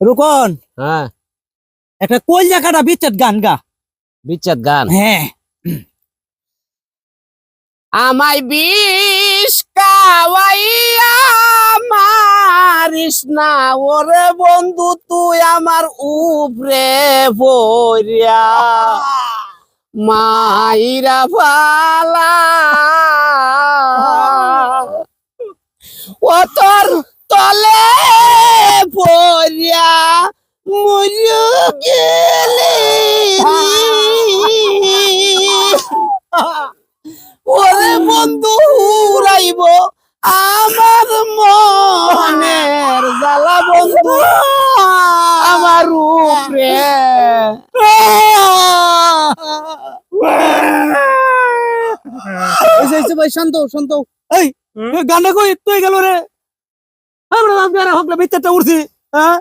রুকন হ্যাঁ একটা কইজা কাটা বিচ্ছেদ গান গা। বিচ্ছেদ গান। হ্যাঁ আমায় বিষ কাওয়াইয়া মারিস না ওরে বন্ধু তুই আমার উপরে পড়িয়া মাইরা ফালা ও তোর তলে পড়িয়া মরিয়া গেলে ওরে বন্ধু উড়াইব আমার মনের জ্বালা বন্ধু আমার উপরে ভাই শান্ত শান্ত। এই গানটা কই তুই গেল রে? আমরা বিচ্ছেদটা উঠছি। হ্যাঁ